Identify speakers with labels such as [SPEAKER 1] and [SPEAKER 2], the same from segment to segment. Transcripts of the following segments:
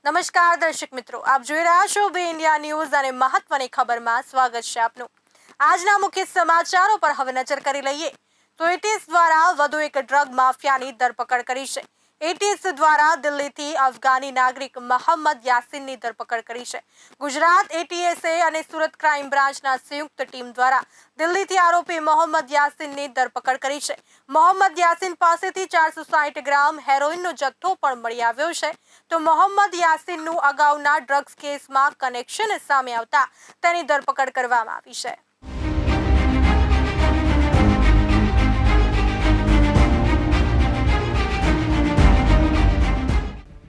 [SPEAKER 1] નમસ્કાર દર્શક મિત્રો, આપ જોઈ રહ્યા છો બે ઇન્ડિયા ન્યૂઝ અને મહત્વની ખબરમાં સ્વાગત છે આપનું। આજના મુખ્ય સમાચારો પર હવે નજર કરી લઈએ તો એટીએસ દ્વારા વધુ એક ડ્રગ માફિયાની ધરપકડ કરી છે। એટીએસ દ્વારા દિલ્હીથી અફઘાની નાગરિક મોહમ્મદ યાસીનની ધરપકડ કરી છે। ગુજરાત એટીએસએ અને સુરત ક્રાઇમ બ્રાન્ચના સંયુક્ત ટીમ દ્વારા દિલ્હીથી આરોપી મોહમ્મદ યાસીનની ધરપકડ કરી છે। મોહમ્મદ યાસીન પાસેથી 460 ગ્રામ હેરોઇનનો જથ્થો પણ મળી આવ્યો છે। તો મોહમ્મદ યાસીનનું અગાઉના ડ્રગ્સ કેસમાં કનેક્શન સામે આવતા તેની ધરપકડ કરવામાં આવી છે।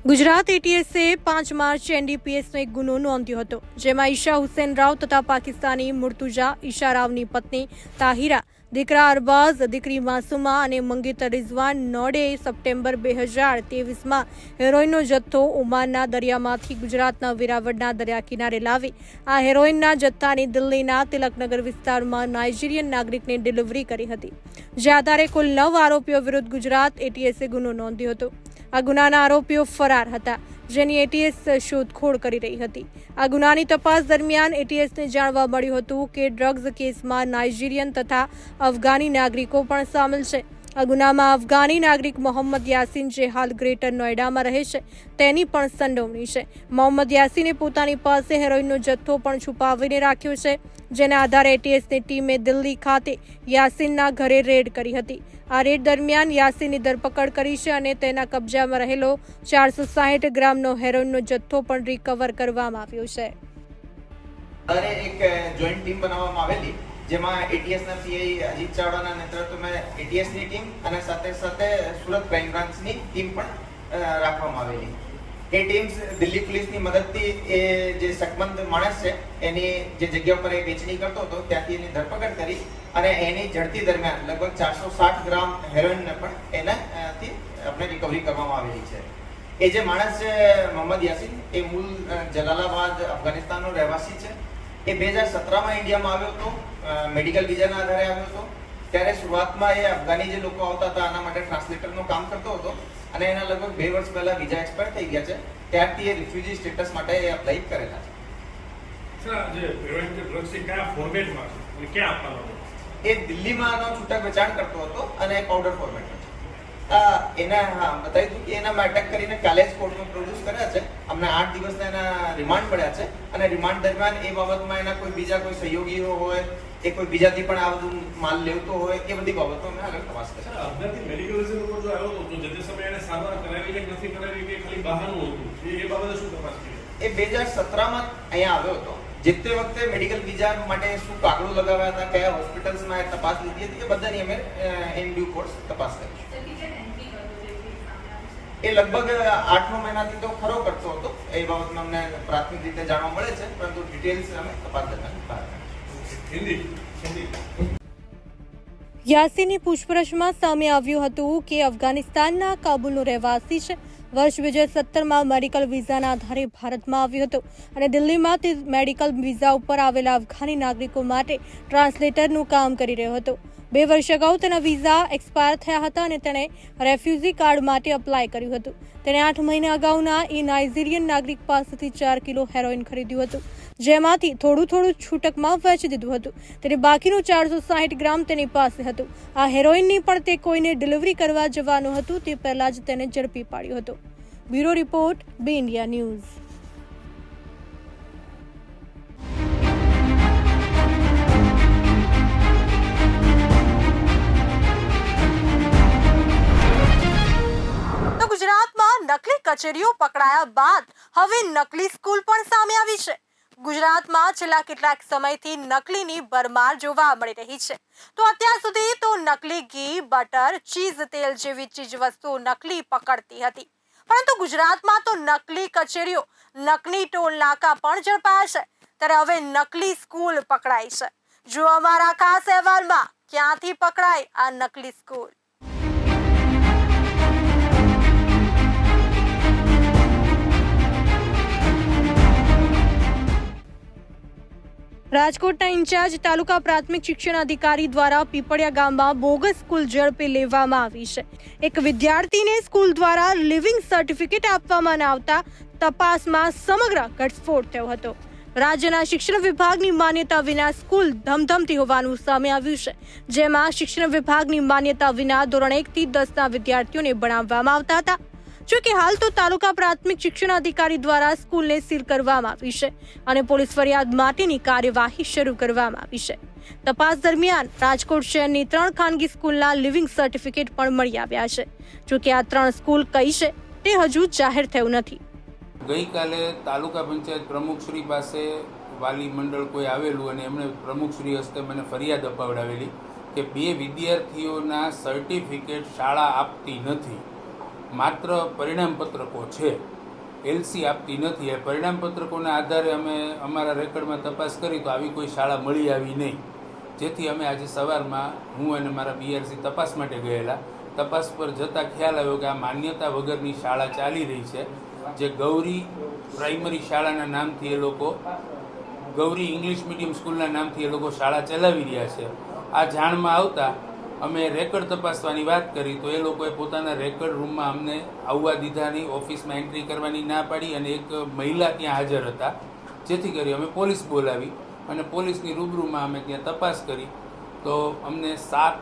[SPEAKER 1] ગુજરાત એટીએસે 5 માર્ચ એનડીપીએસનો એક ગુનો નોંધ્યો હતો, જેમાં ઈશા હુસેન રાવ તથા પાકિસ્તાની મુર્તુજા ઈશા રાવની પત્ની તાહિરા, દીકરા અરબાઝ, દીકરી માસુમા અને મંગેતર રિઝવાન નોડે સપ્ટેમ્બર 2023માં હેરોઇનનો જથ્થો ઓમાનના દરિયામાંથી ગુજરાતના વેરાવળના દરિયા કિનારે લાવી આ હેરોઇનના જથ્થાની દિલ્હીના તિલકનગર વિસ્તારમાં નાઇજીરિયન નાગરિકને ડિલિવરી કરી હતી। જે આધારે કુલ 9 આરોપીઓ વિરુદ્ધ ગુજરાત એટીએસે ગુનો નોંધ્યો હતો। આ ગુનાના આરોપીઓ ફરાર હતા, જેની એટીએસ શોધખોળ કરી રહી હતી। આ ગુનાની તપાસ દરમિયાન એટીએસને જાણવા મળ્યું હતું કે ડ્રગ્સ કેસમાં નાઇજીરિયન તથા અફઘાની નાગરિકો પણ સામેલ છે। આ ગુનામાં અફઘાની નાગરિક મોહમ્મદ યાસીન, જે હાલ ગ્રેટર નોઈડામાં રહે છે, તેની પણ સંડોવણી છે। મોહમ્મદ યાસીને પોતાની પાસે હેરોઇનનો જથ્થો પણ છુપાવીને રાખ્યો છે, જેના આધારે એટીએસની ટીમે દિલ્હી ખાતે યાસીનના ઘરે રેડ કરી હતી। આ રેડ દરમિયાન યાસીનની ધરપકડ કરી છે અને તેના કબજામાં રહેલો 460 ગ્રામનો હેરોઇનનો જથ્થો પણ રિકવર કરવામાં આવ્યો છે।
[SPEAKER 2] એક જોઈન્ટ ટીમ બનાવવામાં આવેલી, જેમાં એટીએસના પીઆઈ અજીત ચાવડાના નેતૃત્વમાં એટીએસની ટીમ અને સાથે સાથે સુરત ક્રાઇમ બ્રાન્ચની ટીમ પણ રાખવામાં આવેલી। એ ટીમ દિલ્હી પોલીસની મદદથી એ જે શકમંદ માણસ છે એની જે જગ્યા પર એ વેચણી કરતો હતો ત્યાંથી એની ધરપકડ કરી અને એની ઝડપી દરમિયાન લગભગ 460 ગ્રામ હેરોઇનને પણ એનાથી આપણે રિકવરી કરવામાં આવેલી છે। એ જે માણસ છે મોહમ્મદ યાસીન, એ મૂળ જલાલાબાદ અફઘાનિસ્તાનનો રહેવાસી છે। એ 2017માં ઇન્ડિયામાં આવ્યો હતો, મેડિકલ વિઝાના આધારે આવ્યો હતો। ત્યારે શરૂઆતમાં એ અફઘાની જે લોકો આવતા હતા આના માટે ટ્રાન્સલેટરનું કામ કરતો હતો અને એના લગભગ 2 વર્ષ પહેલા વિઝા એક્સપાયર થઈ ગયા છે। ત્યારથી એ રિફ્યુજી સ્ટેટસ માટે એ એપ્લાય કરેલા છે।
[SPEAKER 3] સર, જે હેરોઇન કે ડ્રગ્સ છે કયા ફોર્મેટમાં છે અને ક્યાં આપવાનો હતો?
[SPEAKER 2] એ દિલ્હીમાં આનો છૂટક વેચાણ કરતો હતો અને પાવડર ફોર્મેટમાં છે। એના બતાવી દઉં કે એના અટેક કરીને કાલે જ કોર્ટમાં પ્રોડ્યુસ કર્યા છે। અમને 8 દિવસના એના રિમાન્ડ મળ્યા છે અને રિમાન્ડ દરમિયાન એ બાબતમાં એના કોઈ બીજા કોઈ સહયોગીઓ હોય, એ કોઈ બીજાથી પણ આ બધું માલ લેવતો હોય, એ બધી બાબતો અમે આગળ તપાસ કરી।
[SPEAKER 3] સર, અફઘાનથી મેડિકલ વિઝા ઉપર જો આવ્યો હતો, તો જે સમયે એને સારવાર કરાવી કે નથી કરાવી કે ખાલી બહાનું હતું, એ બાબતે શું તપાસ કરી? એ
[SPEAKER 2] 2017માં અહીંયા આવ્યો હતો। જે તે વખતે મેડિકલ વિઝા માટે શું કાગળો લગાવ્યા હતા, કયા હોસ્પિટલ્સમાં તપાસ લીધી હતી, એ બધાની અમે ઇન ડ્યુ કોર્સ તપાસ કરી। એ લગભગ 8 મહિનાથી તો ખરો કરતો હતો, એ બાબતમાં અમને પ્રાથમિક રીતે જાણવા મળે છે, પરંતુ ડિટેલ્સ અમે તપાસ દરમિયાન બહાર કાઢીશું।
[SPEAKER 1] યાસીનની પૂછપરછમાં સામે આવ્યું હતું કે અફઘાનિસ્તાનના કાબુલનો રહેવાસી છે। વર્ષ 2017માં મેડિકલ વિઝાના આધારે ભારતમાં આવ્યો હતો અને દિલ્હીમાં તે મેડિકલ વિઝા ઉપર આવેલા અફઘાની નાગરિકો માટે ટ્રાન્સલેટરનું કામ કરી રહ્યો હતો। 2 વર્ષ અગાઉ તેના વિઝા એક્સપાયર થયા હતા અને તેણે રેફ્યુજી કાર્ડ માટે અપ્લાય કર્યું હતું। તેણે 8 મહિના અગાઉના એ નાઇજીરિયન નાગરિક પાસેથી 4 કિલો હેરોઇન ખરીદ્યું હતું, જેમાંથી થોડું છૂટકમાં વેચી દીધું હતું। તેને બાકીનું 460 ગ્રામ તેની પાસે હતું। આ હેરોઇનની પણ તે કોઈને ડિલિવરી કરવા જવાનું હતું તે પહેલા જ તેને ઝડપી પાડ્યો હતો। બ્યુરો રિપોર્ટ, બે ઇન્ડિયા ન્યૂઝ। ગુજરાતમાં નકલી કચેરીઓ પકડાયા બાદ હવે નકલી સ્કૂલ પણ સામે આવી છે। ગુજરાતમાં છેલ્લા કેટલાક સમયથી નકલીની ભરમાર જોવા મળી રહી છે। તો અત્યાર સુધી તો નકલી ઘી, બટર, ચીઝ, તેલ જેવી ચીજ વસ્તુઓ નકલી પકડતી હતી, પરંતુ ગુજરાતમાં તો નકલી કચેરીઓ, નકલી ટોલ નાકા પણ ઝડપાયા છે। ત્યારે હવે નકલી સ્કૂલ પકડાઈ છે। જો અમારા ખાસ અહેવાલમાં ક્યાંથી પકડાય આ નકલી સ્કૂલ। રાજકોટના ઇન્ચાર્જ તાલુકા પ્રાથમિક શિક્ષણ અધિકારી દ્વારા પીપળિયા ગામમાં બોગસ સ્કૂલ ઝડપે લેવામાં આવી છે. એક વિદ્યાર્થીને સ્કૂલ દ્વારા લિવિંગ સર્ટિફિકેટ આપવામાં ન આવતા તપાસમાં સમગ્ર ઘટસ્ફોટ થયો હતો. રાજ્યના શિક્ષણ વિભાગની માન્યતા વિના સ્કૂલ ધમધમતી હોવાનું સામે આવ્યું છે, જેમાં શિક્ષણ વિભાગની માન્યતા વિના ધોરણ 1 થી 10ના વિદ્યાર્થીઓને ભણાવવામાં આવતા હતા. જોકે હાલ તો તાલુકા પ્રાથમિક શિક્ષણ અધિકારી દ્વારા સ્કૂલને સીલ કરવામાં આવી છે અને પોલીસ ફરિયાદ માટેની કાર્યવાહી શરૂ કરવામાં આવી છે. તપાસ દરમિયાન રાજકોટ શહેરની 3 ખાનગી સ્કૂલના લિવિંગ સર્ટિફિકેટ પણ મળી આવ્યા છે. જોકે આ 3 સ્કૂલ કઈ છે તે હજુ જાહેર થયું નથી.
[SPEAKER 4] ગઈકાલે તાલુકા પંચાયત પ્રમુખશ્રી પાસે વાલી મંડળ કોઈ આવેલું અને એમણે પ્રમુખશ્રી હસ્તે મને ફરિયાદ અપાવડાવેલી કે 2 વિદ્યાર્થીઓના સર્ટિફિકેટ શાળા આપતી નથી, માત્ર પરિણામપત્રકો છે, એલસી આપતી નથી. એ પરિણામપત્રકોના આધારે અમે અમારા રેકર્ડમાં તપાસ કરી તો આવી કોઈ શાળા મળી આવી નહીં, જેથી અમે આજે સવારમાં હું અને મારા બીઆરસી તપાસ માટે ગયેલા. તપાસ પર જતાં ખ્યાલ આવ્યો કે આ માન્યતા વગરની શાળા ચાલી રહી છે, જે ગૌરી પ્રાઇમરી શાળાના નામથી એ લોકો, ગૌરી ઇંગ્લિશ મીડિયમ સ્કૂલના નામથી એ લોકો શાળા ચલાવી રહ્યા છે. આ જાણમાં આવતા અમે રેકર્ડ તપાસવાની વાત કરી તો એ લોકોએ પોતાના રેકર્ડ રૂમમાં અમને આવવા દીધા નહીં, ઓફિસમાં એન્ટ્રી કરવાની ના પાડી અને એક મહિલા ત્યાં હાજર હતા, જેથી કરી અમે પોલીસ બોલાવી અને પોલીસની રૂબરૂમાં અમે ત્યાં તપાસ કરી તો અમને 7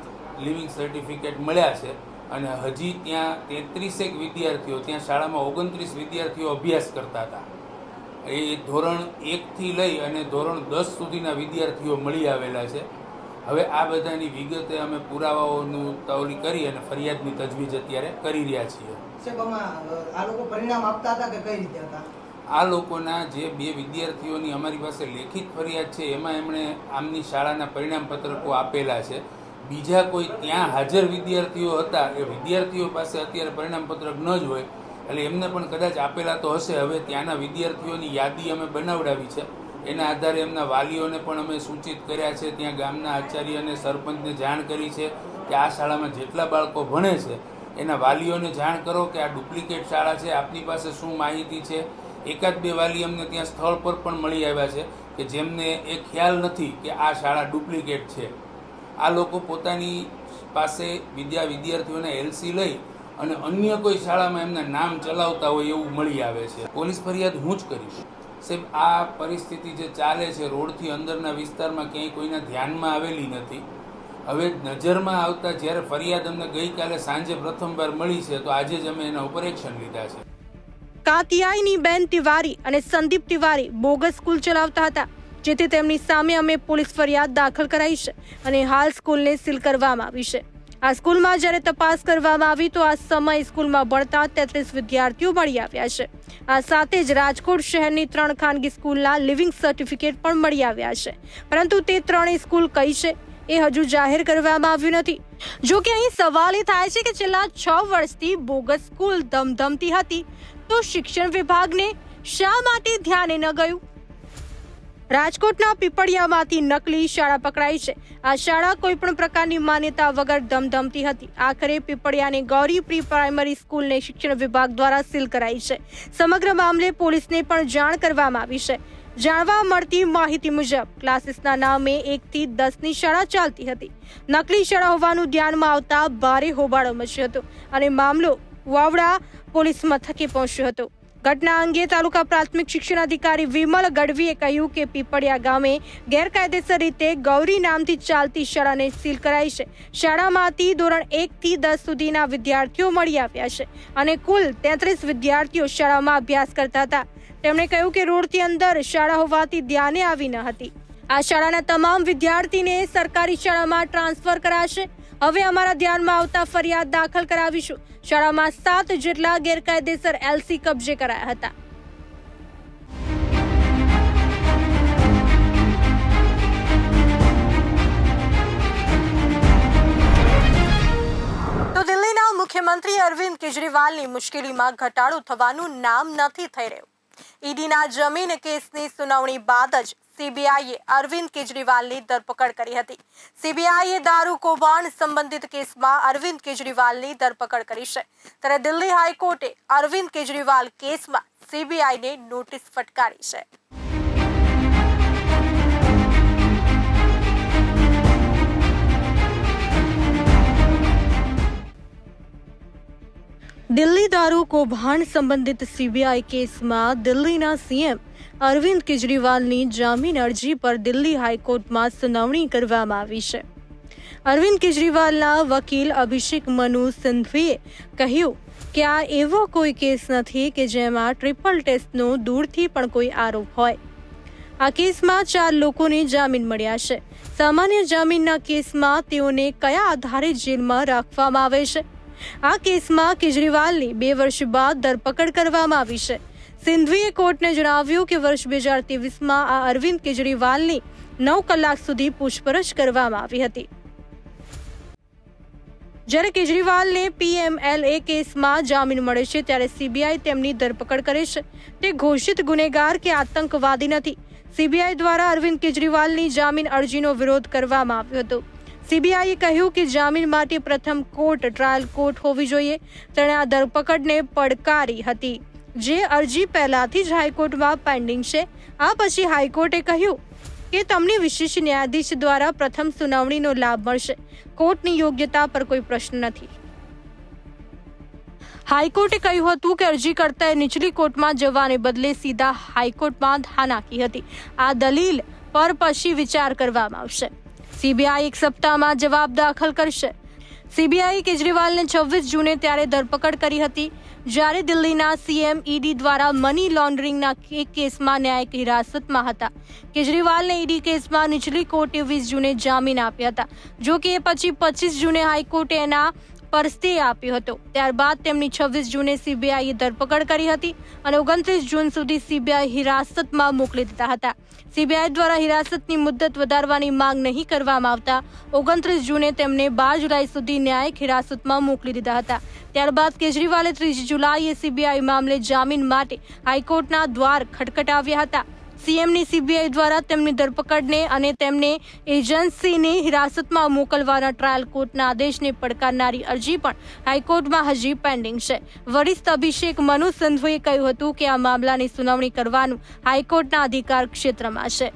[SPEAKER 4] લિવિંગ સર્ટિફિકેટ મળ્યા છે અને હજી ત્યાં 33 વિદ્યાર્થીઓ, ત્યાં શાળામાં 29 વિદ્યાર્થીઓ અભ્યાસ કરતા હતા. એ ધોરણ 1થી લઈ અને ધોરણ 10 સુધીના વિદ્યાર્થીઓ મળી આવેલા છે. હવે આ બધાની વિગતે અમે પુરાવાઓનું તૌલી કરી અને ફરિયાદની તજવીજ અત્યારે કરી રહ્યા છીએ.
[SPEAKER 5] આ લોકો પરિણામ આપતા હતા કે કઈ રીતે હતા?
[SPEAKER 4] આ લોકોના જે 2 વિદ્યાર્થીઓની અમારી પાસે લેખિત ફરિયાદ છે એમાં એમણે આમની શાળાના પરિણામપત્રકો આપેલા છે. બીજા કોઈ ત્યાં હાજર વિદ્યાર્થીઓ હતા, એ વિદ્યાર્થીઓ પાસે અત્યારે પરિણામપત્રક ન જ હોય એટલે એમને પણ કદાચ આપેલા તો હશે. હવે ત્યાંના વિદ્યાર્થીઓની યાદી અમે બનાવડાવી છે, એના આધારે એમના વાલીઓને પણ અમે સૂચિત કર્યા છે. ત્યાં ગામના આચાર્ય અને સરપંચને જાણ કરી છે કે આ શાળામાં જેટલા બાળકો ભણે છે એના વાલીઓને જાણ કરો કે આ ડુપ્લિકેટ શાળા છે, આપની પાસે શું માહિતી છે. 1-2 વાલી અમને ત્યાં સ્થળ પર પણ મળી આવ્યા છે કે જેમને એ ખ્યાલ નથી કે આ શાળા ડુપ્લિકેટ છે. આ લોકો પોતાની પાસે વિદ્યાર્થીઓને એલસી લઈ અને અન્ય કોઈ શાળામાં એમના નામ ચલાવતા હોય એવું મળી આવે છે. પોલીસ ફરિયાદ હું જ કરીશ. સાહેબ, આ પરિસ્થિતિ જે ચાલે છે રોડથી અંદરના વિસ્તારમાં ક્યાંય કોઈના ધ્યાનમાં આવેલી નથી. હવે નજરમાં આવતા જ્યારે ફરિયાદ અમને ગઈકાલે સાંજે પ્રથમવાર મળી છે તો આજે જ અમે એના ઉપર એક્શન લીધા છે.
[SPEAKER 1] કાતિયાઈની બેન તિવારી અને સંદીપ તિવારી બોગસ સ્કૂલ ચલાવતા હતા, જેથી તેમની સામે અમે પોલીસ ફરિયાદ દાખલ કરાઈ છે અને હાલ સ્કૂલને સીલ કરવામાં આવી છે. આ સ્કૂલમાં જ્યારે તપાસ કરવામાં આવી તો આ સમયે સ્કૂલમાં ભણતા 33 વિદ્યાર્થીઓ મળી આવ્યા છે. આ સાથે જ રાજકોટ શહેરની 3 ખાનગી સ્કૂલના લિવિંગ સર્ટિફિકેટ પણ મળી આવ્યા છે, પરંતુ તે 3 સ્કૂલ કઈ છે એ હજુ જાહેર કરવામાં આવ્યું નથી. જો કે અહીં સવાલ એ થાય છે કે છેલ્લા 6 વર્ષથી બોગસ સ્કૂલ ધમધમતી હતી તો શિક્ષણ વિભાગને શા માટે ધ્યાને ન ગયું? રાજકોટના પીપળિયામાંથી નકલી શાળા પકડાઈ છે. આ શાળા કોઈ પણ પ્રકારની માન્યતા વગર ધમધમતી હતી. આખરે પીપળિયાની ગૌરી પ્રી પ્રાઇમરી સ્કૂલને શિક્ષણ વિભાગ દ્વારા સીલ કરાઈ છે. સમગ્ર મામલે પોલીસને પણ જાણ કરવામાં આવી છે. જાણવા મળતી માહિતી મુજબ ક્લાસીસના નામે 1 થી 10ની શાળા ચાલતી હતી. નકલી શાળા હોવાનું ધ્યાનમાં આવતા ભારે હોબાળો મચ્યો હતો અને મામલો વાવડા પોલીસ મથકે પહોંચ્યો હતો. ઘટના અંગે તાલુકા પ્રાથમિક શિક્ષણ અધિકારી વિમલ ગઢવીએ કહ્યું કે પીપળિયા ગામે ગેરકાયદેસર રીતે ગૌરી નામથી ચાલતી શાળાને સીલ કરાઈ છે. શાળામાંથી ધોરણ 1 થી 10 સુધીના વિદ્યાર્થીઓ મળી આવ્યા છે અને કુલ 33 વિદ્યાર્થીઓ શાળામાં અભ્યાસ કરતા હતા. તેમણે કહ્યું કે રોડથી અંદર શાળા હોવાથી ધ્યાને આવી ન હતી. આ શાળાના તમામ વિદ્યાર્થીને સરકારી શાળામાં ટ્રાન્સફર કરાશે. હવે અમારા ધ્યાનમાં આવતા ફરિયાદ દાખલ કરાવીશું. શાળામાં 7 જેટલા ગેરકાયદેસર એલસી કબજે કરાયા હતા. તો દિલ્હીના મુખ્યમંત્રી અરવિંદ કેજરીવાલની મુશ્કેલીમાં ઘટાડો થવાનું નામ નથી થઈ રહ્યું. ઈડીના જમીન કેસની સુનાવણી બાદ જ સીબીઆઈએ અરવિંદ કેજરીવાલની ધરપકડ કરી હતી. સીબીઆઈએ દારૂ કૌભાંડ સંબંધિત કેસમાં અરવિંદ કેજરીવાલની ધરપકડ કરી છે. ત્યારે દિલ્હી હાઈકોર્ટે અરવિંદ કેજરીવાલ કેસમાં સીબીઆઈને નોટિસ ફટકારી છે. દિલ્હી દારૂ કૌભાંડ સંબંધિત સીબીઆઈ કેસમાં દિલ્હીના સીએમ અરવિંદ કેજરીવાલની જામીન અરજી પર દિલ્હી હાઈકોર્ટમાં સુનાવણી કરવામાં આવી છે. અરવિંદ કેજરીવાલના વકીલ અભિષેક મનુ સિંઘવીએ કહ્યું કે આ એવો કોઈ કેસ નથી કે જેમાં ટ્રિપલ ટેસ્ટનો દૂરથી પણ કોઈ આરોપ હોય. આ કેસમાં 4 લોકોને જામીન મળ્યા છે. સામાન્ય જામીનના કેસમાં તેઓને કયા આધારે જેલમાં રાખવામાં આવે છે? આ કેસમાં કેજરીવાલની 2 વર્ષ બાદ ધરપકડ કરવામાં આવી છે. સિંઘવીએ કોર્ટને જણાવ્યું કે વર્ષ 2023માં આ અરવિંદ કેજરીવાલની 9 કલાક સુધી પૂછપરછ કરવામાં આવી હતી. જ્યારે કેજરીવાલને PMLA કેસમાં જામીન મળે છે ત્યારે સીબીઆઈ તેમની ધરપકડ કરે છે. તે ઘોષિત ગુનેગાર કે આતંકવાદી નથી. સીબીઆઈ દ્વારા અરવિંદ કેજરીવાલની જામીન અરજીનો વિરોધ કરવામાં આવ્યો હતો. સીબીઆઈએ કહ્યું કે જામીન માટે પ્રથમ કોર્ટ ટ્રાયલ કોર્ટ હોવી જોઈએ. તેણે આ ધરપકડને પડકારી હતી, જે અરજી પહેલાથી જ હાઈકોર્ટમાં પેન્ડિંગ છે. આ પછી હાઈકોર્ટે કહ્યું કે તમને વિશેષ ન્યાયાધીશ દ્વારા પ્રથમ સુનાવણીનો લાભ મળશે. કોર્ટની યોગ્યતા પર કોઈ પ્રશ્ન નથી. હાઈકોર્ટે કહ્યું હતું કે અરજીકર્તાએ નીચલી કોર્ટમાં જવાને બદલે સીધા હાઈકોર્ટમાં ધા નાખી હતી. આ દલીલ પર પછી વિચાર કરવામાં આવશે. સીબીઆઈ 1 સપ્તાહમાં જવાબ દાખલ કરશે. સીબીઆઈ કેજરીવાલને 26 જૂને ત્યારે ધરપકડ કરી હતી, જ્યારે દિલ્હીના સીએમ ઈડી દ્વારા મની લોન્ડરિંગના એક કેસમાં ન્યાયિક હિરાસતમાં હતા. કેજરીવાલને ઈડી કેસમાં નીચલી કોર્ટે 20 જૂને જામીન આપ્યા હતા. જો કે એ પછી 25 જૂને હાઈકોર્ટે એના પર સ્ટે આપ્યો હતો. ત્યારબાદ તેમની 26 જૂને સીબીઆઈએ ધરપકડ કરી હતી અને 29 જૂન સુધી સીબીઆઈ હિરાસતમાં મોકલી દીધા હતા. સીબીઆઈ દ્વારા હિરાસતની મુદ્દત વધારવાની માંગ નહીં કરવામાં આવતા 29 જૂને તેમને 12 જુલાઈ સુધી ન્યાયિક હિરાસતમાં મોકલી દીધા હતા. ત્યારબાદ કેજરીવાલે 30 જુલાઈએ સીબીઆઈ મામલે જામીન માટે હાઈકોર્ટના દ્વાર ખટખટાવ્યા હતા. સીએમની સીબીઆઈ દ્વારા તેમની ધરપકડને અને તેમને એજન્સીને હિરાસતમાં મોકલવાના ટ્રાયલ કોર્ટના આદેશને પડકારનારી અરજી પણ હાઈકોર્ટમાં હજી પેન્ડિંગ છે. વરિષ્ઠ અભિષેક મનુ સિંઘવીએ કહ્યું હતું કે આ મામલાની સુનાવણી કરવાનું હાઈકોર્ટના અધિકાર ક્ષેત્રમાં છે.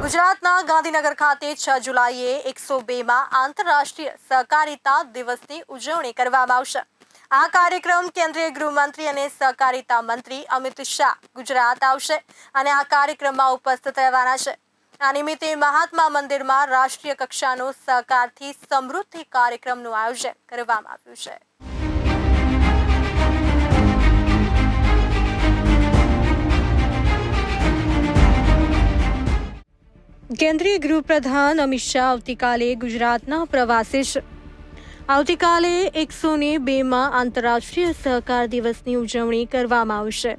[SPEAKER 1] ગુજરાતના ગાંધીનગર ખાતે 6 જુલાઈએ 102માં આંતરરાષ્ટ્રીય સહકારિતા દિવસની ઉજવણી કરવામાં આવશે. આ કાર્યક્રમ કેન્દ્રીય ગૃહમંત્રી અને સહકારિતા મંત્રી અમિત શાહ ગુજરાત આવશે અને આ કાર્યક્રમમાં ઉપસ્થિત રહેવાના છે. આ નિમિત્તે મહાત્મા મંદિરમાં રાષ્ટ્રીય કક્ષાનો સહકારથી સમૃદ્ધિ કાર્યક્રમનું આયોજન કરવામાં આવ્યું છે. કેન્દ્રીય ગૃહપ્રધાન અમિત શાહ આવતીકાલે ગુજરાતના પ્રવાસે છે. આવતીકાલે 102માં આંતરરાષ્ટ્રીય સહકાર દિવસની ઉજવણી કરવામાં આવશે.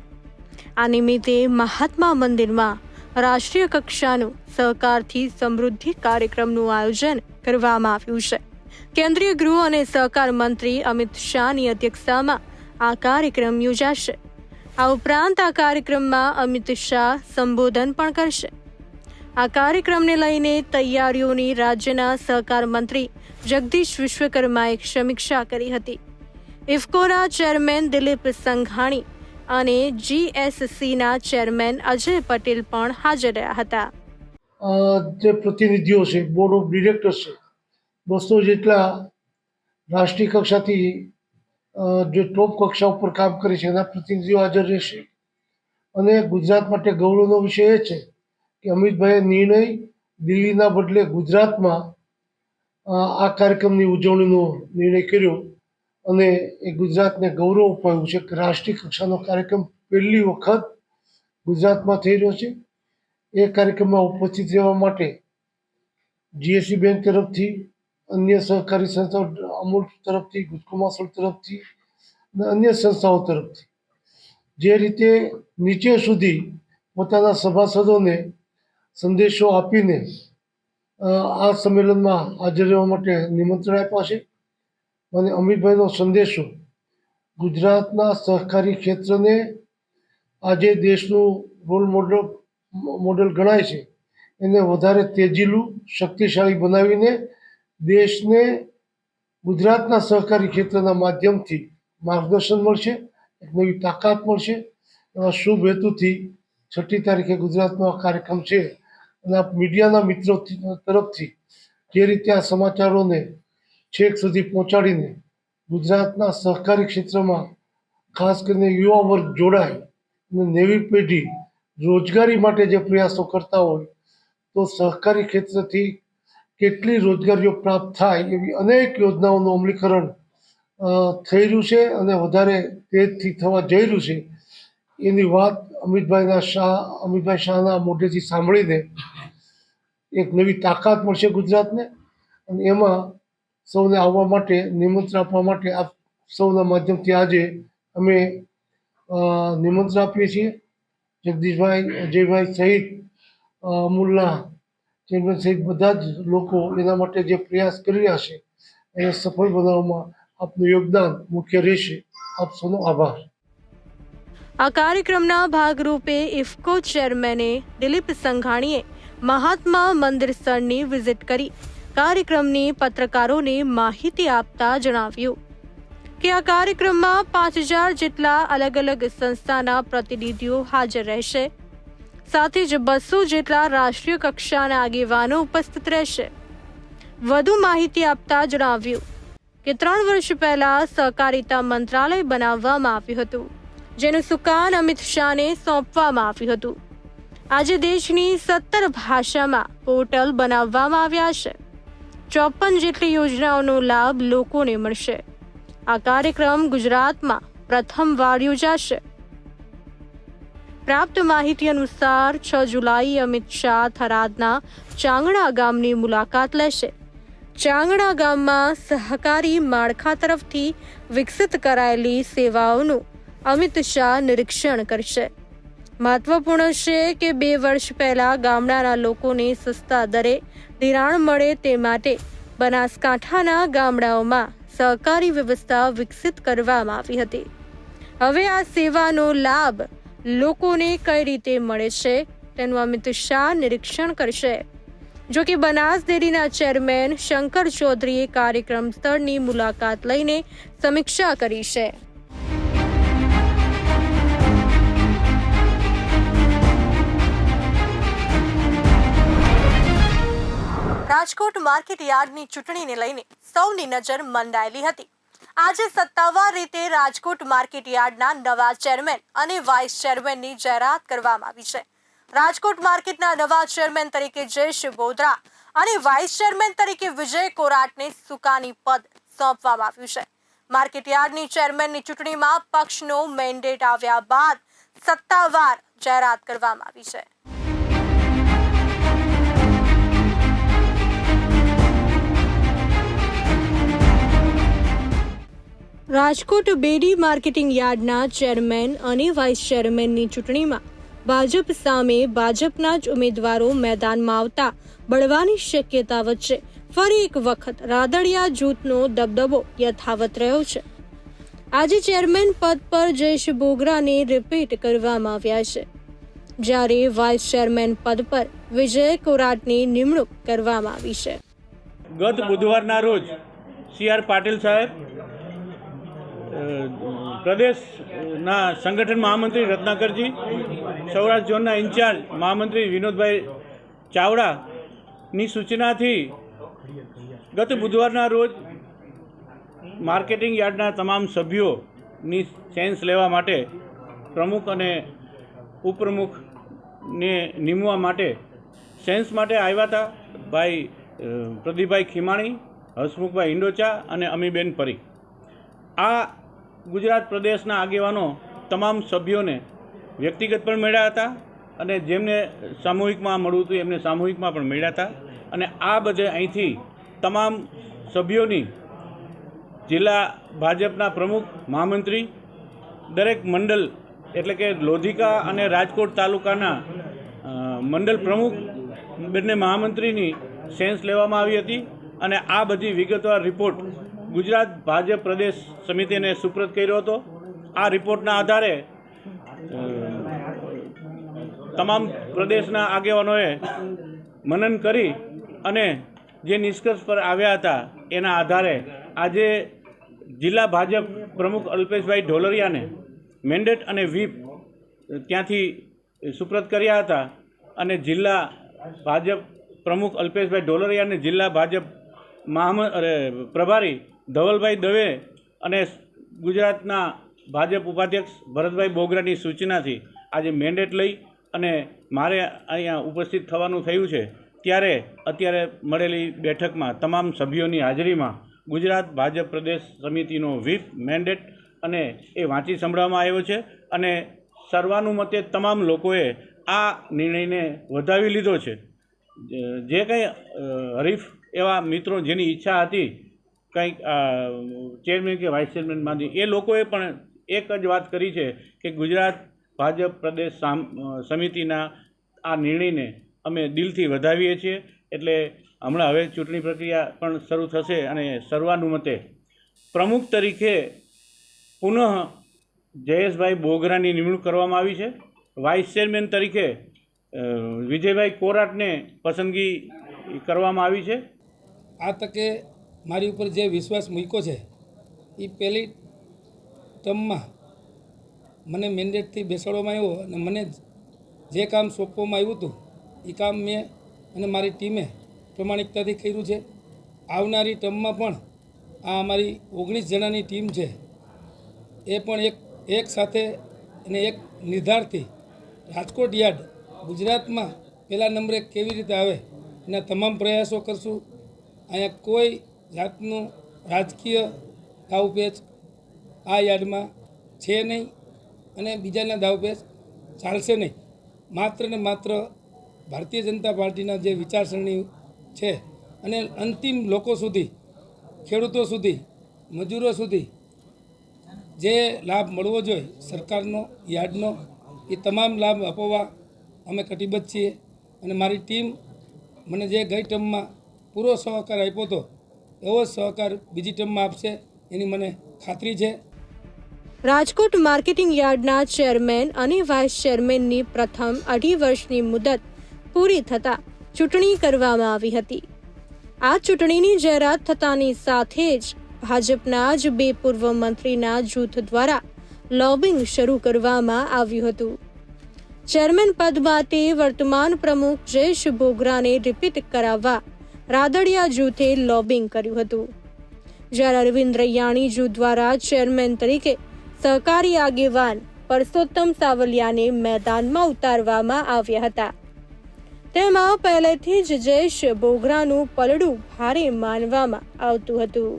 [SPEAKER 1] આ નિમિત્તે મહાત્મા મંદિરમાં રાષ્ટ્રીય કક્ષાનું સહકારથી સમૃદ્ધિ કાર્યક્રમનું આયોજન કરવામાં આવ્યું છે. કેન્દ્રીય ગૃહ અને સહકાર મંત્રી અમિત શાહની અધ્યક્ષતામાં આ કાર્યક્રમ યોજાશે. આ ઉપરાંત આ કાર્યક્રમમાં અમિત શાહ સંબોધન પણ કરશે. આ કાર્યક્રમને લઈને તૈયારીઓની રાજ્યના સહકાર મંત્રી જગદીશ વિશ્વકર્માએ સમીક્ષા કરી હતી. ઇફકોના ચેરમેન દિલીપ સંઘાણી અને GSCના ચેરમેન અજય પટેલ પણ હાજર રહ્યા હતા.
[SPEAKER 6] જે પ્રતિનિધિઓ છે, બોર્ડ ઓફ ડિરેક્ટર્સ છે, 200 જેટલા રાષ્ટ્રીય કક્ષાથી જે ટોપ કક્ષા ઉપર કામ કરે છે એના પ્રતિનિધિઓ હાજર રહેશે. અને ગુજરાત માટે ગૌરવનો વિષય એ છે કે અમિતભાઈએ નિર્ણય દિલ્હીના બદલે ગુજરાતમાં આ કાર્યક્રમની ઉજવણીનો નિર્ણય કર્યો અને એ ગુજરાતને ગૌરવ અપાયું છે કે રાષ્ટ્રીય કક્ષાનો કાર્યક્રમ પહેલી વખત ગુજરાતમાં થઈ રહ્યો છે. એ કાર્યક્રમમાં ઉપસ્થિત રહેવા માટે GSC બેંક તરફથી, અન્ય સહકારી સંસ્થાઓ, અમૂલ તરફથી, ગુજકોમાસોલ તરફથી અને અન્ય સંસ્થાઓ તરફથી જે રીતે નીચે સુધી પોતાના સભાસદોને સંદેશો આપીને આ સંમેલનમાં હાજર રહેવા માટે નિમંત્રણ આપ્યા છે. અને અમિતભાઈનો સંદેશો ગુજરાતના સહકારી ક્ષેત્રને આજે દેશનું રોલ મોડલ ગણાય છે એને વધારે તેજીલું, શક્તિશાળી બનાવીને દેશને ગુજરાતના સહકારી ક્ષેત્રના માધ્યમથી માર્ગદર્શન મળશે, એક નવી તાકાત મળશે. શુભ હેતુથી 6મી તારીખે ગુજરાતનો આ કાર્યક્રમ છે અને આપ મીડિયાના મિત્રો તરફથી જે રીતે આ સમાચારોને છેક સુધી પહોંચાડીને ગુજરાતના સહકારી ક્ષેત્રમાં ખાસ કરીને યુવા વર્ગ જોડાય અને નવી પેઢી રોજગારી માટે જે પ્રયાસો કરતા હોય તો સહકારી ક્ષેત્રથી કેટલી રોજગારીઓ પ્રાપ્ત થાય એવી અનેક યોજનાઓનું અમલીકરણ થઈ રહ્યું છે અને વધારે તેજથી થવા જઈ રહ્યું છે એની વાત અમિતભાઈ શાહના મોઢેથી સાંભળીને એક નવી તાકાત મળશે ગુજરાતને અને એમાં સૌને આવવા માટે નિમંત્રણ આપવા માટે આપ સૌના માધ્યમથી આજે અમે નિમંત્રણ આપીએ છીએ. જગદીશભાઈ, અજયભાઈ સહિત અમૂલના ચેરમેન સહિત બધા જ લોકો એના માટે જે પ્રયાસ કરી રહ્યા છે એને સફળ બનાવવામાં આપનું યોગદાન મુખ્ય રહેશે. આપ સૌનો આભાર.
[SPEAKER 1] આ કાર્યક્રમના ભાગરૂપે ઇફકો ચેરમેને દિલીપ સંઘાણીએ મહાત્મા મંદિર સ્થળની વિઝિટ કરી કાર્યક્રમની પત્રકારોને માહિતી આપતા જણાવ્યું કે આ કાર્યક્રમમાં 5000 જેટલા અલગ અલગ સંસ્થાના પ્રતિનિધિઓ હાજર રહેશે. સાથે જ 200 જેટલા રાષ્ટ્રીય કક્ષાના આગેવાનો ઉપસ્થિત રહેશે. વધુ માહિતી આપતા જણાવ્યું કે 3 વર્ષ પહેલા સહકારિતા મંત્રાલય બનાવવામાં આવ્યું હતું, જેનું સુકાન અમિત શાહને સોંપવામાં આવ્યું હતું. આજે દેશની 17 ભાષામાં પોર્ટલ બનાવવામાં આવ્યા છે. 54 જેટલી યોજનાઓનો લાભ લોકોને મળશે. આ કાર્યક્રમ ગુજરાતમાં પ્રથમવાર યોજાશે. પ્રાપ્ત માહિતી અનુસાર 6 જુલાઈ અમિત શાહ થરાદના ચાંગણા ગામની મુલાકાત લેશે. ચાંગણા ગામમાં સહકારી માળખા તરફથી વિકસિત કરાયેલી સેવાઓનું અમિત શાહ નિરીક્ષણ કરશે. મહત્વપૂર્ણ છે કે 2 વર્ષ પહેલા ગામડાના લોકોને સસ્તા દરે ધિરાણ મળે તે માટે બનાસકાંઠાના ગામડાઓમાં સહકારી વ્યવસ્થા વિકસિત કરવામાં આવી હતી. હવે આ સેવાનો લાભ લોકોને કઈ રીતે મળે છે તેનું અમિત શાહ નિરીક્ષણ કરશે. જો કે બનાસ ડેરીના ચેરમેન શંકર ચૌધરીએ કાર્યક્રમ સ્થળની મુલાકાત લઈને સમીક્ષા કરી છે. રાજકોટ માર્કેટ યાર્ડની ચૂંટણીને લઈને સૌની નજર મંડાયેલી હતી. આજે સત્તાવાર રીતે રાજકોટ માર્કેટ યાર્ડના નવા ચેરમેન અને વાઇસ ચેરમેનની જાહેરાત કરવામાં આવી છે. રાજકોટ માર્કેટના નવા ચેરમેન તરીકે જયેશ બોદરા અને વાઇસ ચેરમેન તરીકે વિજય કોરાટને સુકાની પદ સોંપવામાં આવ્યું છે. માર્કેટ યાર્ડની ચેરમેનની ચૂંટણીમાં પક્ષનો મેન્ડેટ આવ્યા બાદ સત્તાવાર જાહેરાત કરવામાં આવી છે. રાજકોટ બેડી માર્કેટિંગ યાર્ડના ચેરમેન અને વાઇસ ચેરમેનની ચૂંટણીમાં ભાજપ સામે ભાજપના જ ઉમેદવારો મેદાનમાં આવતા બળવાની શક્યતા વચ્ચે ફરી એક વખત રાદડિયા જૂથનો દબદબો યથાવત રહ્યો છે. આજે ચેરમેન પદ પર જયેશ બોગરાને રિપીટ કરવામાં આવ્યા છે, જ્યારે વાઇસ ચેરમેન પદ પર વિજય કોરાટની નિમણૂક કરવામાં આવી છે.
[SPEAKER 7] ગત બુધવારના રોજ CR પાટીલ સાહેબ, પ્રદેશના સંગઠન મહામંત્રી રત્નાકરજી, સૌરાષ્ટ્ર ઝોનના ઇન્ચાર્જ મહામંત્રી વિનોદભાઈ ચાવડાની સૂચનાથી ગત બુધવારના રોજ માર્કેટિંગ યાર્ડના તમામ સભ્યોની સેન્સ લેવા માટે પ્રમુખ અને ઉપપ્રમુખને નિમવા માટે સેન્સ માટે આવ્યા હતા ભાઈ પ્રદીપભાઈ ખીમાણી, હસમુખભાઈ હિંડોચા અને અમીબેન પરીખ. આ ગુજરાત પ્રદેશના આગેવાનો તમામ સભ્યોને વ્યક્તિગત પણ મળ્યા હતા અને જેમને સામૂહિકમાં મળવું હતું એમને સામૂહિકમાં પણ મળ્યા હતા. અને આ બધે અહીંથી તમામ સભ્યોની જિલ્લા ભાજપના પ્રમુખ, મહામંત્રી, દરેક મંડળ એટલે કે લોધિકા અને રાજકોટ તાલુકાના મંડળ પ્રમુખ, બંને મહામંત્રીની સેન્સ લેવામાં આવી હતી. અને આ બધી વિગતવાર રિપોર્ટ ગુજરાત ભાજપ પ્રદેશ સમિતિને સુપ્રત કર્યો હતો. આ રિપોર્ટના આધારે તમામ પ્રદેશના આગેવાનોએ મનન કરી અને જે નિષ્કર્ષ પર આવ્યા હતા એના આધારે આજે જિલ્લા ભાજપ પ્રમુખ અલ્પેશભાઈ ઢોલરિયાને મેન્ડેટ અને વ્હીપ ત્યાંથી સુપ્રત કર્યા હતા અને જિલ્લા ભાજપ પ્રમુખ અલ્પેશભાઈ ઢોલરિયા અને જિલ્લા ભાજપ પ્રભારી ધવલભાઈ દવે અને ગુજરાતના ભાજપ ઉપાધ્યક્ષ ભરતભાઈ બોગરાની સૂચનાથી આજે મેન્ડેટ લઈ અને મારે અહીંયા ઉપસ્થિત થવાનું થયું છે ત્યારે અત્યારે મળેલી બેઠકમાં તમામ સભ્યોની હાજરીમાં ગુજરાત ભાજપ પ્રદેશ સમિતિનો વ્હીપ મેન્ડેટ અને એ વાંચી સંભળાવવામાં આવ્યો છે અને સર્વાનુમતે તમામ લોકોએ આ નિર્ણયને વધાવી લીધો છે. જે કંઈ હરીફ એવા મિત્રો જેની ઈચ્છા હતી કંઈક ચેરમેન કે વાઇસ ચેરમેનમાંથી એ લોકોએ પણ એક જ વાત કરી છે કે ગુજરાત ભાજપ પ્રદેશ સમિતિના આ નિર્ણયને અમે દિલથી વધાવીએ છીએ. એટલે હમણાં હવે ચૂંટણી પ્રક્રિયા પણ શરૂ થશે અને સર્વાનુમતે પ્રમુખ તરીકે પુનઃ જયેશભાઈ બોગરાની નિમણૂક કરવામાં આવી છે. વાઇસ ચેરમેન તરીકે વિજયભાઈ કોરાટને પસંદગી કરવામાં આવી છે.
[SPEAKER 8] આ તકે મારી ઉપર જે વિશ્વાસ મૂક્યો છે એ પહેલી ટર્મમાં મને મેન્ડેટથી બેસાડવામાં આવ્યો અને મને જે કામ સોંપવામાં આવ્યું હતું એ કામ મેં અને મારી ટીમે પ્રમાણિકતાથી કર્યું છે. આવનારી ટર્મમાં પણ આ અમારી 19 જણાની ટીમ છે એ પણ એક સાથે અને એક નિર્ધારથી રાજકોટ યાર્ડ ગુજરાતમાં પહેલા નંબરે કેવી રીતે આવે એના તમામ પ્રયાસો કરશું. અહીંયા કોઈ જાતનું રાજકીય દાવપેચ આ યાર્ડમાં છે નહીં અને બીજાના દાવપેચ ચાલશે નહીં. માત્ર ને માત્ર ભારતીય જનતા પાર્ટીના જે વિચારસરણી છે અને અંતિમ લોકો સુધી, ખેડૂતો સુધી, મજૂરો સુધી જે લાભ મળવો જોઈએ સરકારનો, યાર્ડનો, એ તમામ લાભ અપાવવા અમે કટિબદ્ધ છીએ. અને મારી ટીમ મને જે ગઈ ટર્મમાં પૂરો સહકાર આપ્યો હતો એવો જ સહકાર બીજી ટર્મમાં આપશે એની મને ખાતરી છે.
[SPEAKER 1] રાજકોટ માર્કેટિંગ યાર્ડના ચેરમેન અને વાઇસ ચેરમેનની પ્રથમ 2.5 વર્ષની મુદત પૂરી થતાં ચૂંટણી કરવામાં આવી હતી. આ ચૂંટણીની જાહેરાત થતાની સાથે જ ભાજપના જ 2 પૂર્વ મંત્રીના જૂથ દ્વારા લોબિંગ શરૂ કરવામાં આવ્યું હતું. ચેરમેન પદ માટે વર્તમાન પ્રમુખ જયેશ બોગરાને રિપીટ કરાવવા રાદડિયા જૂથે લોબિંગ કર્યું હતું. જ્યારે અરવિંદ રૈયાણી જૂથ દ્વારા ચેરમેન તરીકે સહકારી આગેવાન પરસોત્તમ સાવલિયાને મેદાનમાં ઉતારવામાં આવ્યા હતા. તેમાં પહેલેથી જ જયેશ બોગરાનું પલડું ભારે માનવામાં આવતું હતું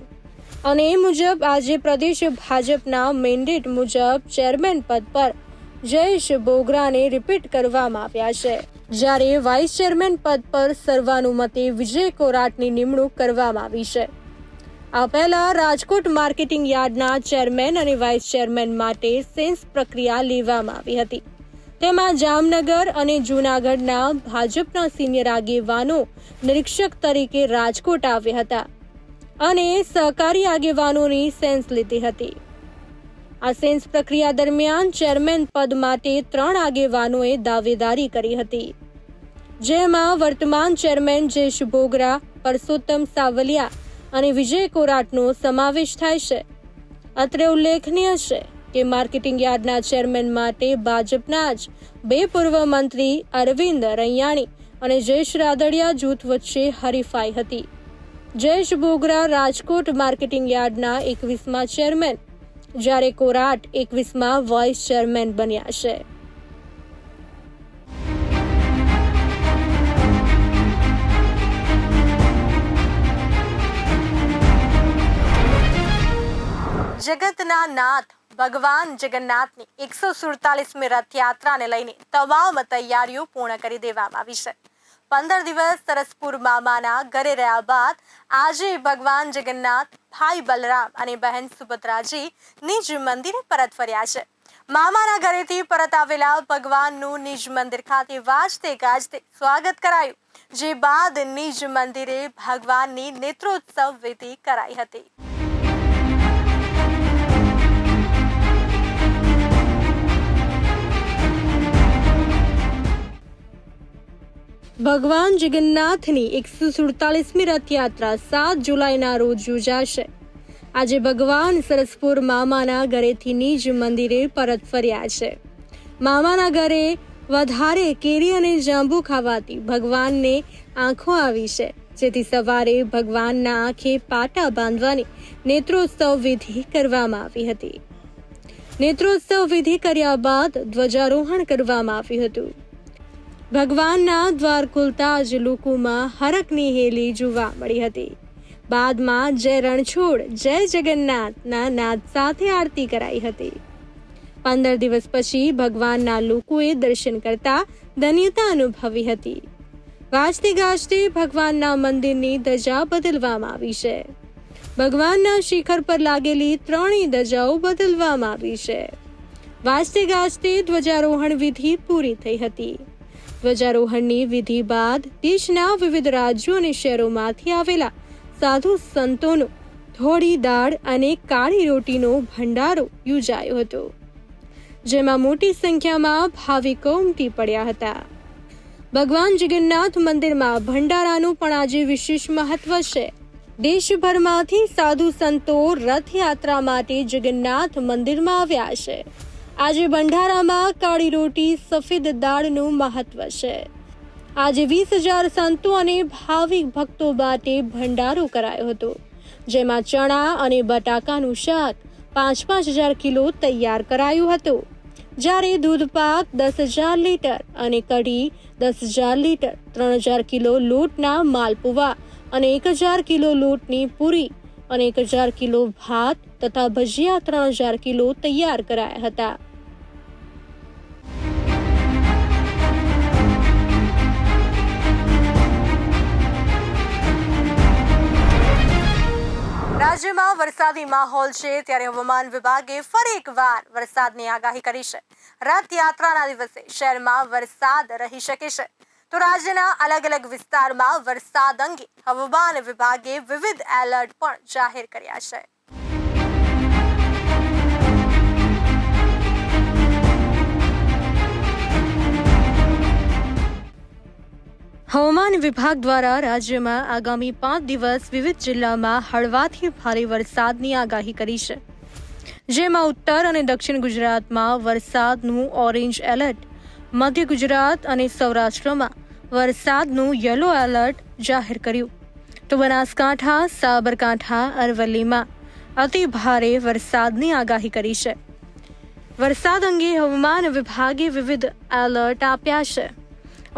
[SPEAKER 1] અને એ મુજબ આજે પ્રદેશ ભાજપના મેન્ડેટ મુજબ ચેરમેન પદ પર જયેશ બોગરાને રિપીટ કરવામાં આવ્યા છે. જ્યારે વાઇસ ચેરમેન પદ પર સર્વાનુમતે વિજય કોરાટની નિમણૂક કરવામાં આવી છે. આ પહેલા રાજકોટ માર્કેટિંગ યાર્ડના ચેરમેન અને વાઇસ ચેરમેન માટે સેન્સ પ્રક્રિયા લેવામાં આવી હતી. તેમાં જામનગર અને જૂનાગઢના ભાજપના સિનિયર આગેવાનો નિરીક્ષક તરીકે રાજકોટ આવ્યા હતા અને સહકારી આગેવાનોની સેન્સ લીધી હતી. આ સેન્સ પ્રક્રિયા દરમિયાન ચેરમેન પદ માટે 3 આગેવાનોએ દાવેદારી કરી હતી, જેમાં વર્તમાન ચેરમેન જયેશ બોગરા, પરસોત્તમ સાવલિયા અને વિજય કોરાટનો સમાવેશ થાય છે. અત્રે ઉલ્લેખનીય છે કે માર્કેટિંગ યાર્ડના ચેરમેન માટે ભાજપના જ 2 પૂર્વ મંત્રી અરવિંદ રૈયાણી અને જયેશ રાદડિયા જૂથ વચ્ચે હરીફાઈ હતી. જયેશ બોગરા રાજકોટ માર્કેટિંગ યાર્ડના 21મા ચેરમેન, જ્યારે કોરાટ 21મા વાઇસ ચેરમેન બન્યા છે. જગતના નાથ ભગવાન જગન્નાથની 147મી રથયાત્રાને લઈને તમામ તૈયારીઓ પૂર્ણ કરી દેવામાં આવી છે. 15 દિવસ સરસપુર મામાના ઘરે રહ્યા બાદ આજે ભગવાન જગન્નાથ, ભાઈ બલરામ અને બહેન સુભદ્રાજી નિજ મંદિરે પરત ફર્યા છે. મામાના ઘરેથી પરત આવેલા ભગવાનનું નિજ મંદિર ખાતે વાજતે ગાજતે સ્વાગત કરાયું, જે બાદ નિજ મંદિરે ભગવાનની નેત્રોત્સવ વિધિ કરાઈ હતી. ભગવાન જગન્નાથની 147મી રથયાત્રા 7 જુલાઈના રોજ યોજાશે. આજે ભગવાન સરસપુર મામાના ઘરેથી નિજ મંદિરે પરત ફર્યા છે. મામાના ઘરે વધારે કેરી અને જાંબુ ખાવાથી ભગવાનને આંખો આવી છે, જેથી સવારે ભગવાનના આંખે પાટા બાંધવાની નેત્રોત્સવ વિધિ કરવામાં આવી હતી. નેત્રોત્સવ વિધિ કર્યા બાદ ધ્વજારોહણ કરવામાં આવ્યું હતું. ભગવાનના દ્વાર ખુલતા જ લોકોમાં હરખની હેલી જોવા મળી હતી. બાદમાં જય રણછોડ જય જગન્નાથના નાદ સાથે આરતી કરાઈ હતી. 15 દિવસ પછી ભગવાનના લોકોએ દર્શન કરતા ધન્યતા અનુભવી હતી. વાજતે ગાજતે ભગવાનના મંદિરની ધજા બદલવામાં આવી છે. ભગવાનના શિખર પર લાગેલી 3 ધજાઓ બદલવામાં આવી છે. વાજતે ગાજતે ધ્વજારોહણ વિધિ પૂરી થઈ હતી. ધ્વજારોહણની વિધિ બાદ દેશના વિવિધ રાજ્યો અને શહેરોમાંથી આવેલા સાધુ સંતોનો થોડી દાળ અને કાળી રોટીનો ભંડારો યોજાયો હતો, જેમાં મોટી સંખ્યામાં ભાવિકો ઉમટી પડ્યા હતા. ભગવાન જગન્નાથ મંદિરમાં ભંડારાનું પણ આજે વિશેષ મહત્વ છે. દેશભરમાંથી સાધુ સંતો રથયાત્રા માટે જગન્નાથ મંદિરમાં આવ્યા છે. આજે ભંડારામાં કાળી રોટી સફેદ દાળનું મહત્વ છે. આજે 20,000 સંતો અને ભાવિક ભક્તો માટે ભંડારો કરાયો હતો, જેમાં ચણા અને બટાકાનું શાક 5,000 કિલો તૈયાર કરાયું હતું, જ્યારે દૂધપાક 10,000 લીટર અને કઢી 10,000 લીટર, 3,000 કિલો લોટના માલપુવા અને 1,000 કિલો લોટની પૂરી અને 1,000 કિલો ભાત તથા ભજીયા 3,000 કિલો તૈયાર કરાયા હતા. રાજ્યમાં વરસાદી માહોલ છે, ત્યારે હવામાન વિભાગે ફરી એકવાર વરસાદની આગાહી કરી છે. રથયાત્રાના દિવસે શહેરમાં વરસાદ રહી શકે છે. તો રાજ્યના અલગ અલગ વિસ્તારમાં વરસાદ અંગે હવામાન વિભાગે વિવિધ એલર્ટ પણ જાહેર કર્યા છે. હવામાન વિભાગ દ્વારા રાજ્યમાં આગામી 5 દિવસ વિવિધ જિલ્લામાં હળવાથી ભારે વરસાદની આગાહી કરી છે, જેમાં ઉત્તર અને દક્ષિણ ગુજરાતમાં વરસાદનું ઓરેન્જ એલર્ટ, મધ્ય ગુજરાત અને સૌરાષ્ટ્રમાં વરસાદનું યલો એલર્ટ જાહેર કર્યું. તો બનાસકાંઠા, સાબરકાંઠા, અરવલ્લીમાં અતિ ભારે વરસાદની આગાહી કરી છે. વરસાદ અંગે હવામાન વિભાગે વિવિધ એલર્ટ આપ્યા છે.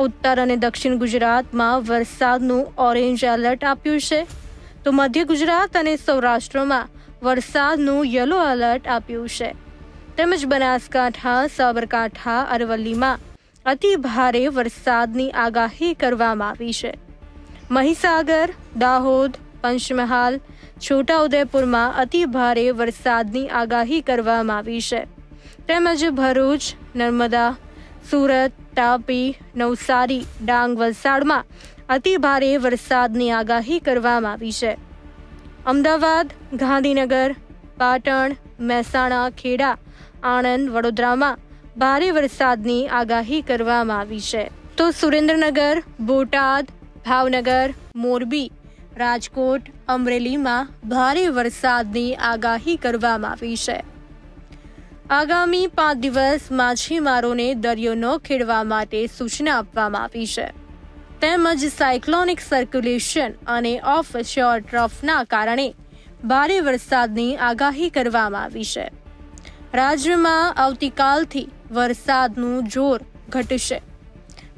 [SPEAKER 1] ઉત્તર અને દક્ષિણ ગુજરાતમાં વરસાદનું ઓરેન્જ એલર્ટ આપ્યું છે, તો મધ્ય ગુજરાત અને સૌરાષ્ટ્રમાં વરસાદનું યલો એલર્ટ આપ્યું છે. તેમજ બનાસકાંઠા, સાબરકાંઠા, અરવલ્લીમાં અતિ ભારે વરસાદની આગાહી કરવામાં આવી છે. મહીસાગર, દાહોદ, પંચમહાલ, છોટાઉદેપુરમાં અતિ ભારે વરસાદની આગાહી કરવામાં આવી છે. તેમજ ભરૂચ, નર્મદા, સુરત, તાપી, નવસારી, ડાંગ, વલસાડમાં અતિ ભારે વરસાદની આગાહી કરવામાં આવી છે. અમદાવાદ, ગાંધીનગર, પાટણ, મહેસાણા, ખેડા, આણંદ, વડોદરામાં ભારે વરસાદની આગાહી કરવામાં આવી છે. તો સુરેન્દ્રનગર, બોટાદ, ભાવનગર, મોરબી, રાજકોટ, અમરેલીમાં ભારે વરસાદની આગાહી કરવામાં આવી છે. આગામી 5 દિવસ માછીમારોને દરિયો ન ખેડવા માટે સૂચના આપવામાં આવી છે. તેમજ સાયક્લોનિક સર્ક્યુલેશન અને ઓફ શોર ટ્રફના કારણે ભારે વરસાદની આગાહી કરવામાં આવી છે. રાજ્યમાં આવતીકાલથી વરસાદનું જોર ઘટશે.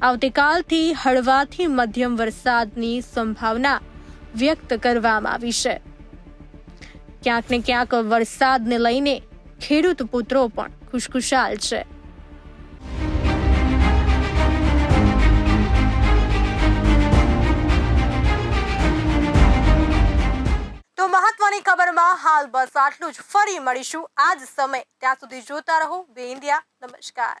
[SPEAKER 1] આવતીકાલથી હળવાથી મધ્યમ વરસાદની સંભાવના વ્યક્ત કરવામાં આવી છે. ક્યાંક ને ક્યાંક વરસાદને લઈને ખેડૂત પુત્રો પણ ખુશખુશાલ છે. તો મહત્વની ખબરમાં હાલ બસ આટલું જ. ફરી મળીશું આ જ સમય. ત્યાં સુધી જોતા રહો બે ઇન્ડિયા. નમસ્કાર.